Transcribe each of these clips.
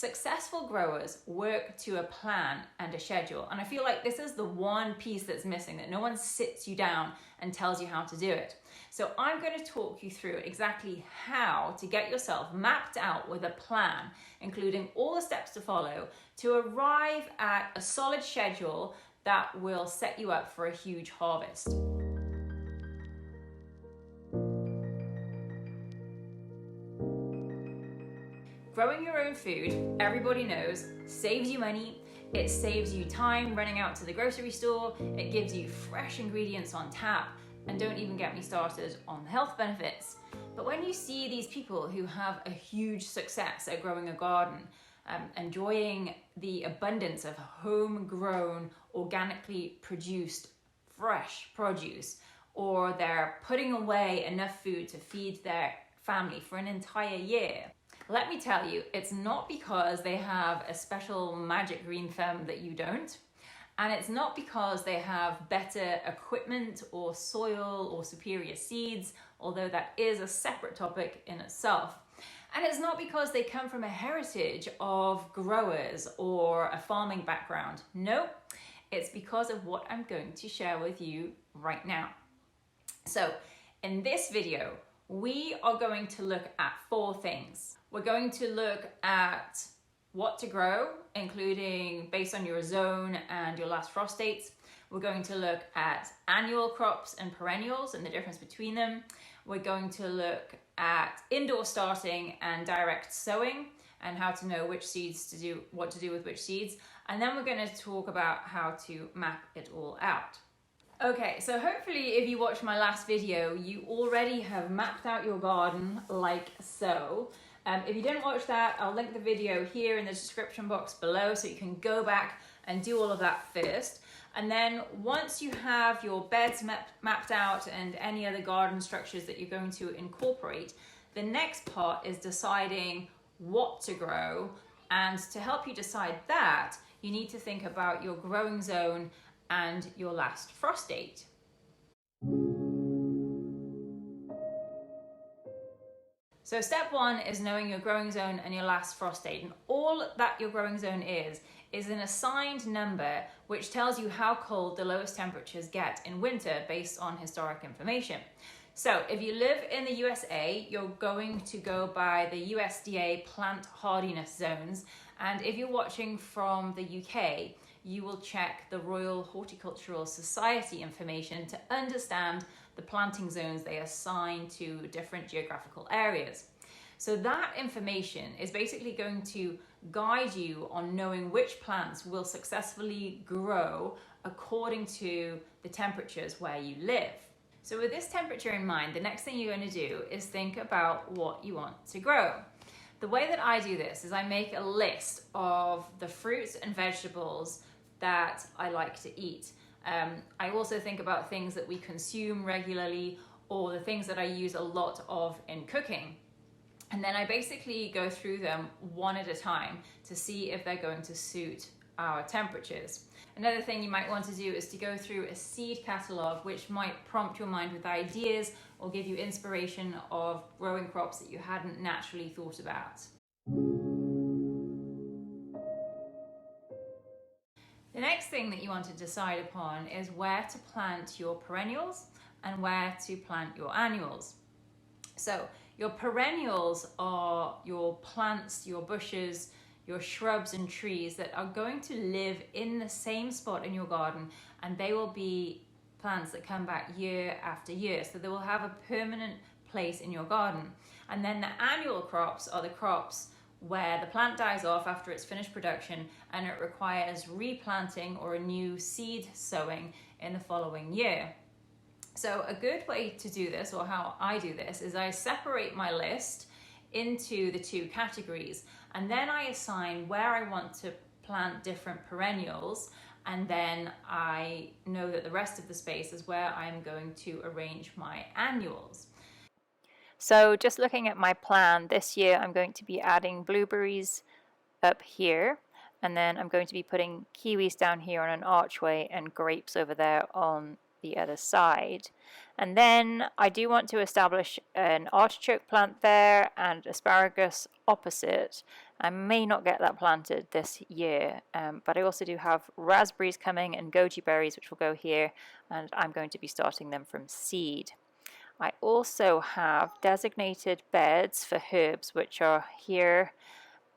Successful growers work to a plan and a schedule. And I feel like this is the one piece that's missing, that no one sits you down and tells you how to do it. So I'm going to talk you through exactly how to get yourself mapped out with a plan, including all the steps to follow to arrive at a solid schedule that will set you up for a huge harvest. Growing your own food, everybody knows, saves you money, it saves you time running out to the grocery store, it gives you fresh ingredients on tap, and don't even get me started on the health benefits. But when you see these people who have a huge success at growing a garden, enjoying the abundance of homegrown, organically produced, fresh produce, or they're putting away enough food to feed their family for an entire year, let me tell you, it's not because they have a special magic green thumb that you don't, and it's not because they have better equipment or soil or superior seeds, although that is a separate topic in itself. And it's not because they come from a heritage of growers or a farming background. No, it's because of what I'm going to share with you right now. So in this video, we are going to look at 4 things. We're going to look at what to grow, including based on your zone and your last frost dates. We're going to look at annual crops and perennials and the difference between them. We're going to look at indoor starting and direct sowing and how to know which seeds to do, what to do with which seeds. And then we're going to talk about how to map it all out. Okay, so hopefully if you watched my last video, you already have mapped out your garden like so. If you didn't watch that, I'll link the video here in the description box below so you can go back and do all of that first. And then once you have your beds mapped out and any other garden structures that you're going to incorporate, the next part is deciding what to grow. And to help you decide that, you need to think about your growing zone and your last frost date. So step 1 is knowing your growing zone and your last frost date. And all that your growing zone is an assigned number which tells you how cold the lowest temperatures get in winter based on historic information. So if you live in the USA, you're going to go by the USDA plant hardiness zones. And if you're watching from the UK, you will check the Royal Horticultural Society information to understand the planting zones they assign to different geographical areas. So that information is basically going to guide you on knowing which plants will successfully grow according to the temperatures where you live. So with this temperature in mind, the next thing you're going to do is think about what you want to grow. The way that I do this is I make a list of the fruits and vegetables that I like to eat. I also think about things that we consume regularly or the things that I use a lot of in cooking. And then I basically go through them one at a time to see if they're going to suit our temperatures. Another thing you might want to do is to go through a seed catalogue, which might prompt your mind with ideas or give you inspiration of growing crops that you hadn't naturally thought about. The next thing that you want to decide upon is where to plant your perennials and where to plant your annuals. So your perennials are your plants, your bushes, your shrubs and trees that are going to live in the same spot in your garden, and they will be plants that come back year after year. So they will have a permanent place in your garden. And then the annual crops are the crops where the plant dies off after its finished production and it requires replanting or a new seed sowing in the following year. So a good way to do this, or how I do this, is I separate my list into the 2 categories, and then I assign where I want to plant different perennials, and then I know that the rest of the space is where I'm going to arrange my annuals. So just looking at my plan, this year I'm going to be adding blueberries up here, and then I'm going to be putting kiwis down here on an archway and grapes over there on the other side. And then I do want to establish an artichoke plant there and asparagus opposite. I may not get that planted this year, but I also do have raspberries coming and goji berries, which will go here, and I'm going to be starting them from seed. I also have designated beds for herbs, which are here,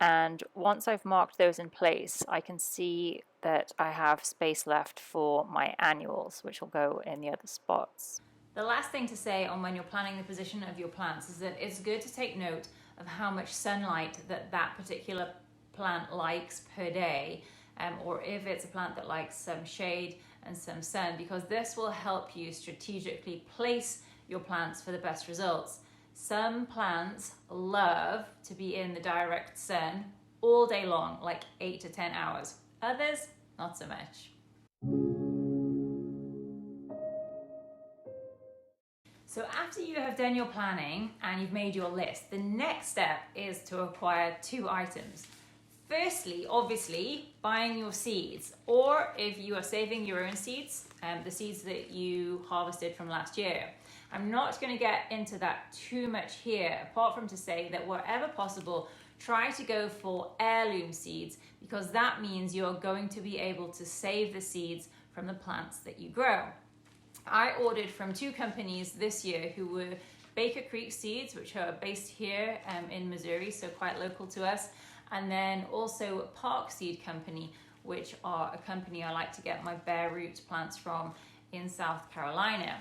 and once I've marked those in place, I can see that I have space left for my annuals, which will go in the other spots. The last thing to say on when you're planning the position of your plants is that it's good to take note of how much sunlight that particular plant likes per day, or if it's a plant that likes some shade and some sun, because this will help you strategically place your plants for the best results. Some plants love to be in the direct sun all day long, like 8 to 10 hours. Others, not so much. So after you have done your planning and you've made your list, the next step is to acquire 2 items. Firstly, obviously, buying your seeds, or if you are saving your own seeds, the seeds that you harvested from last year. I'm not going to get into that too much here, apart from to say that wherever possible, try to go for heirloom seeds, because that means you're going to be able to save the seeds from the plants that you grow. I ordered from 2 companies this year who were Baker Creek Seeds, which are based here in Missouri, so quite local to us, and then also Park Seed Company, which are a company I like to get my bare root plants from in South Carolina.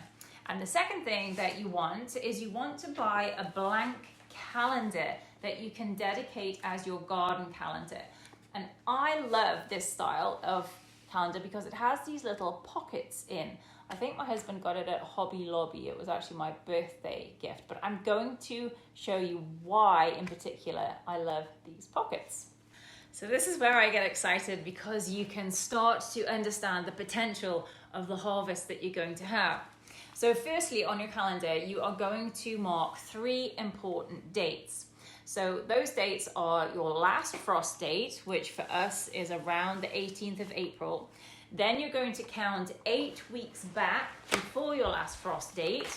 And the second thing that you want is you want to buy a blank calendar that you can dedicate as your garden calendar. And I love this style of calendar because it has these little pockets in. I think my husband got it at Hobby Lobby. It was actually my birthday gift, but I'm going to show you why in particular I love these pockets. So this is where I get excited, because you can start to understand the potential of the harvest that you're going to have. So firstly, on your calendar, you are going to mark 3 important dates. So those dates are your last frost date, which for us is around the 18th of April. Then you're going to count 8 weeks back before your last frost date.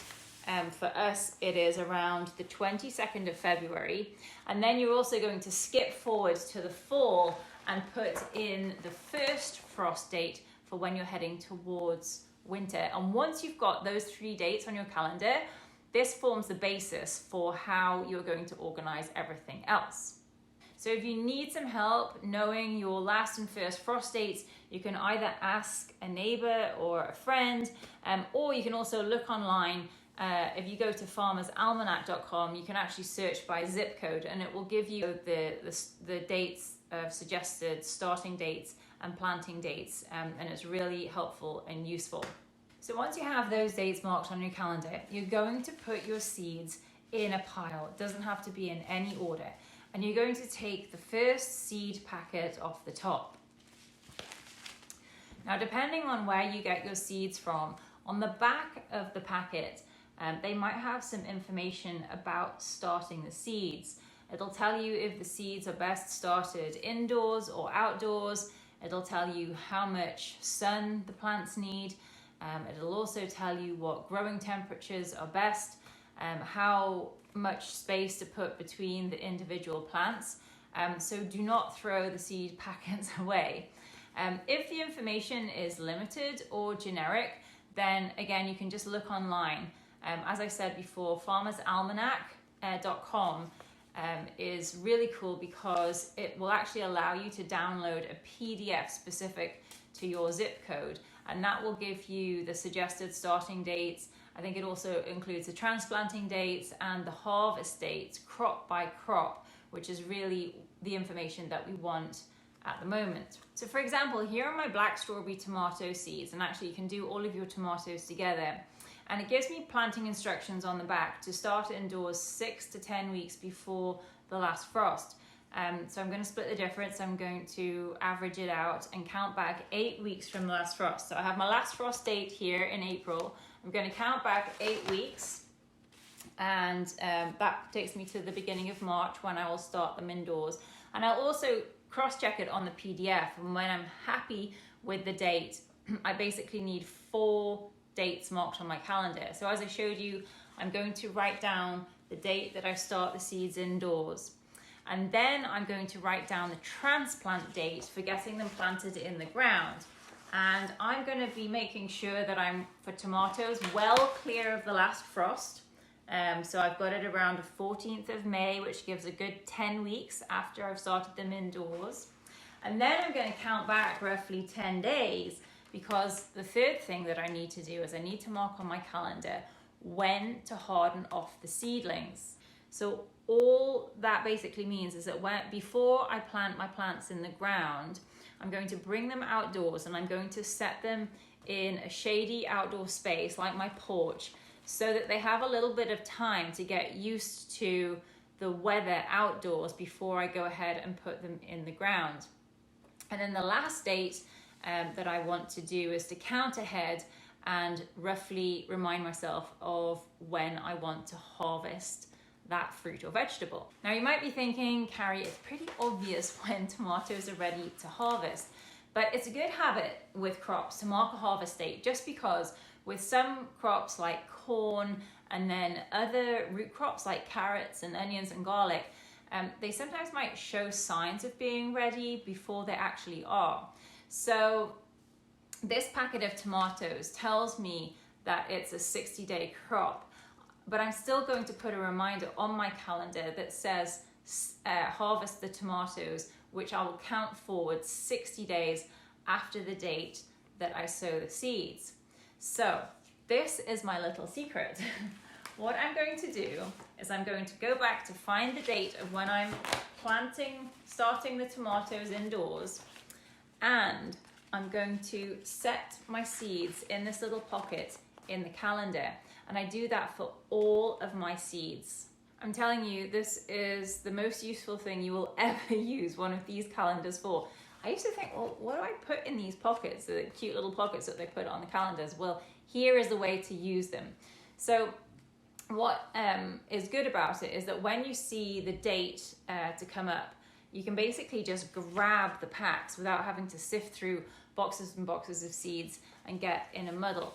For us, it is around the 22nd of February. And then you're also going to skip forward to the fall and put in the first frost date for when you're heading towards winter. And once you've got those 3 dates on your calendar, this forms the basis for how you're going to organize everything else. So if you need some help knowing your last and first frost dates, you can either ask a neighbor or a friend, or you can also look online. If you go to farmersalmanac.com, you can actually search by zip code, and it will give you the dates of suggested starting dates and planting dates, and it's really helpful and useful. So once you have those dates marked on your calendar, you're going to put your seeds in a pile. It doesn't have to be in any order. And you're going to take the first seed packet off the top. Now, depending on where you get your seeds from, on the back of the packet, they might have some information about starting the seeds. It'll tell you if the seeds are best started indoors or outdoors. It'll tell you how much sun the plants need. It'll also tell you what growing temperatures are best, how much space to put between the individual plants. So do not throw the seed packets away. If the information is limited or generic, then again, you can just look online. As I said before, farmersalmanac.com is really cool because it will actually allow you to download a PDF specific to your zip code, and that will give you the suggested starting dates. I think it also includes the transplanting dates and the harvest dates, crop by crop, which is really the information that we want at the moment. So for example, here are my black strawberry tomato seeds, and actually you can do all of your tomatoes together. And it gives me planting instructions on the back to start indoors 6 to 10 weeks before the last frost. So I'm going to split the difference. I'm going to average it out and count back 8 weeks from the last frost. So I have my last frost date here in April. I'm going to count back 8 weeks, and that takes me to the beginning of March when I will start them indoors. And I'll also cross-check it on the PDF, and when I'm happy with the date, I basically need 4 dates marked on my calendar. So as I showed you, I'm going to write down the date that I start the seeds indoors. And then I'm going to write down the transplant date for getting them planted in the ground. And I'm going to be making sure that I'm, for tomatoes, well clear of the last frost. So I've got it around the 14th of May, which gives a good 10 weeks after I've started them indoors. And then I'm going to count back roughly 10 days, because the third thing that I need to do is I need to mark on my calendar when to harden off the seedlings. So all that basically means is that before I plant my plants in the ground, I'm going to bring them outdoors and I'm going to set them in a shady outdoor space like my porch, so that they have a little bit of time to get used to the weather outdoors before I go ahead and put them in the ground. And then the last date that I want to do is to count ahead and roughly remind myself of when I want to harvest that fruit or vegetable. Now you might be thinking, Carrie, it's pretty obvious when tomatoes are ready to harvest, but it's a good habit with crops to mark a harvest date, just because with some crops like corn and then other root crops like carrots and onions and garlic, they sometimes might show signs of being ready before they actually are. So this packet of tomatoes tells me that it's a 60-day crop, but I'm still going to put a reminder on my calendar that says harvest the tomatoes, which I will count forward 60 days after the date that I sow the seeds. So this is my little secret. What I'm going to do is I'm going to go back to find the date of when I'm starting the tomatoes indoors, and I'm going to set my seeds in this little pocket in the calendar. And I do that for all of my seeds. I'm telling you, this is the most useful thing you will ever use one of these calendars for. I used to think, well, what do I put in these pockets, the cute little pockets that they put on the calendars? Well, here is the way to use them. So what is good about it is that when you see the date to come up, you can basically just grab the packs without having to sift through boxes and boxes of seeds and get in a muddle.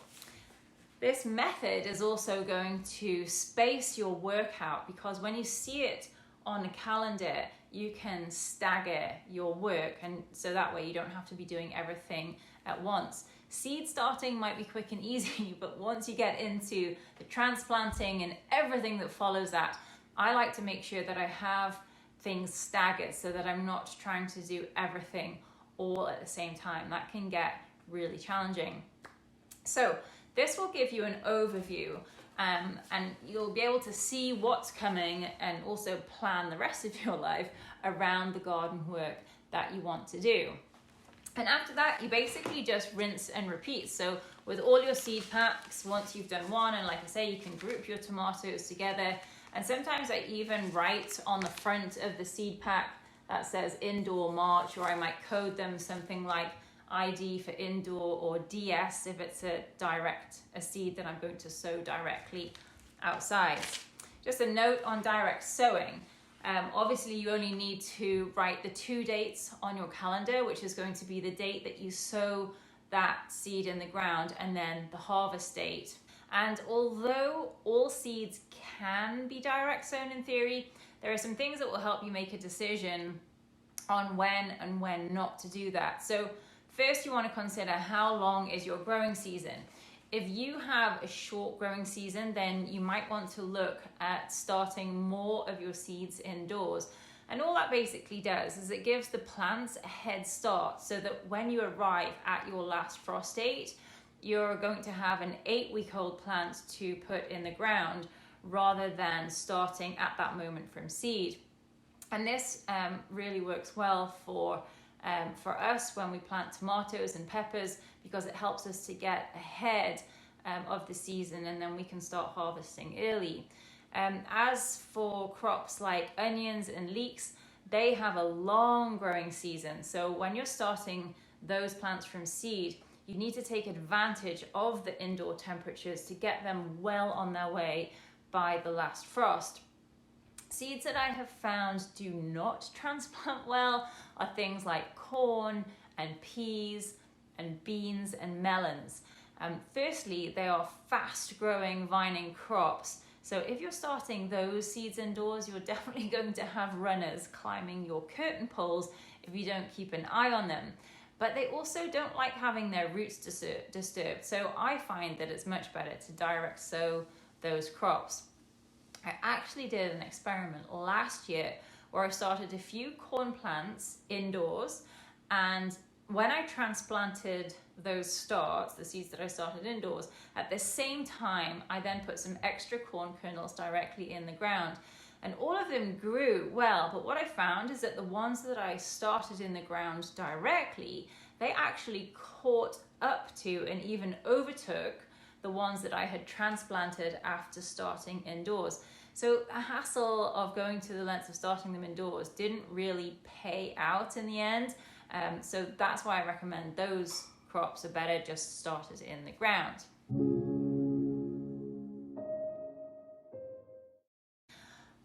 This method is also going to space your work out, because when you see it on a calendar, you can stagger your work, and so that way you don't have to be doing everything at once. Seed starting might be quick and easy, but once you get into the transplanting and everything that follows that, I like to make sure that I have things staggered so that I'm not trying to do everything all at the same time. That can get really challenging. So this will give you an overview, and you'll be able to see what's coming and also plan the rest of your life around the garden work that you want to do. And after that, you basically just rinse and repeat. So with all your seed packs, once you've done one, and like I say, you can group your tomatoes together. And sometimes I even write on the front of the seed pack that says indoor March, or I might code them something like ID for indoor, or DS if it's a seed that I'm going to sow directly outside. Just a note on direct sowing. Obviously you only need to write the 2 dates on your calendar, which is going to be the date that you sow that seed in the ground and then the harvest date. And although all seeds can be direct sown in theory, there are some things that will help you make a decision on when and when not to do that. So first you want to consider how long is your growing season. If you have a short growing season, then you might want to look at starting more of your seeds indoors. And all that basically does is it gives the plants a head start, so that when you arrive at your last frost date, you're going to have an 8-week-old plant to put in the ground rather than starting at that moment from seed. And this really works well for us when we plant tomatoes and peppers, because it helps us to get ahead of the season, and then we can start harvesting early. As for crops like onions and leeks, they have a long growing season. So when you're starting those plants from seed, you need to take advantage of the indoor temperatures to get them well on their way by the last frost. Seeds that I have found do not transplant well are things like corn and peas and beans and melons. Firstly, they are fast growing vining crops. So if you're starting those seeds indoors, you're definitely going to have runners climbing your curtain poles if you don't keep an eye on them. But they also don't like having their roots disturbed. So I find that it's much better to direct sow those crops. I actually did an experiment last year where I started a few corn plants indoors, and when I transplanted those starts, the seeds that I started indoors, at the same time I then put some extra corn kernels directly in the ground, and all of them grew well. But what I found is that the ones that I started in the ground directly, they actually caught up to and even overtook the ones that I had transplanted after starting indoors. So the hassle of going to the lengths of starting them indoors didn't really pay out in the end. So that's why I recommend those crops are better just started in the ground.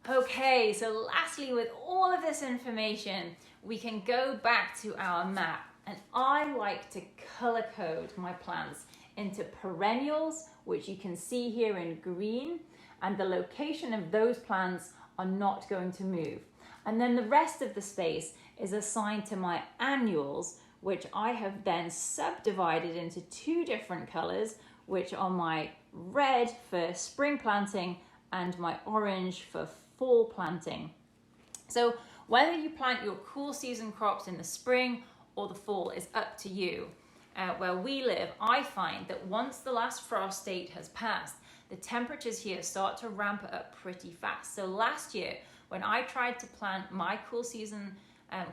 Okay, so lastly, with all of this information, we can go back to our map, and I like to color code my plants into perennials, which you can see here in green, and the location of those plants are not going to move. And then the rest of the space is assigned to my annuals, which I have then subdivided into two different colors, which are my red for spring planting and my orange for fall planting. So whether you plant your cool season crops in the spring or the fall is up to you. Where we live, I find that once the last frost date has passed, the temperatures here start to ramp up pretty fast. So last year, when I tried to plant my cool season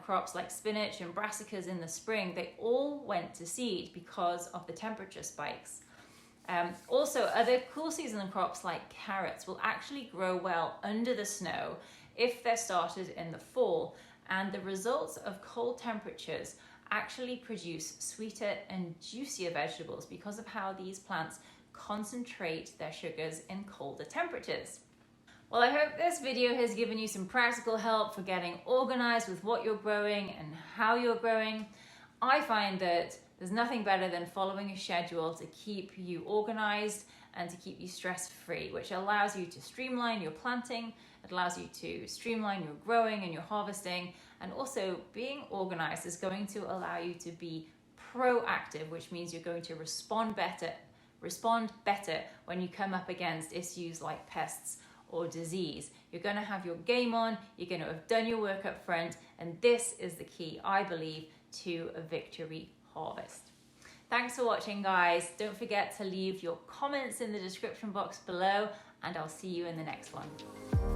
crops like spinach and brassicas in the spring, they all went to seed because of the temperature spikes. Also, other cool season crops like carrots will actually grow well under the snow if they're started in the fall, and the results of cold temperatures actually produce sweeter and juicier vegetables because of how these plants concentrate their sugars in colder temperatures. Well, I hope this video has given you some practical help for getting organized with what you're growing and how you're growing. I find that there's nothing better than following a schedule to keep you organized and to keep you stress-free, which allows you to streamline your planting, it allows you to streamline your growing and your harvesting, and also being organized is going to allow you to be proactive, which means you're going to respond better when you come up against issues like pests or disease. You're going to have your game on, you're going to have done your work up front, and this is the key, I believe, to a victory harvest. Thanks for watching, guys. Don't forget to leave your comments in the description box below, and I'll see you in the next one.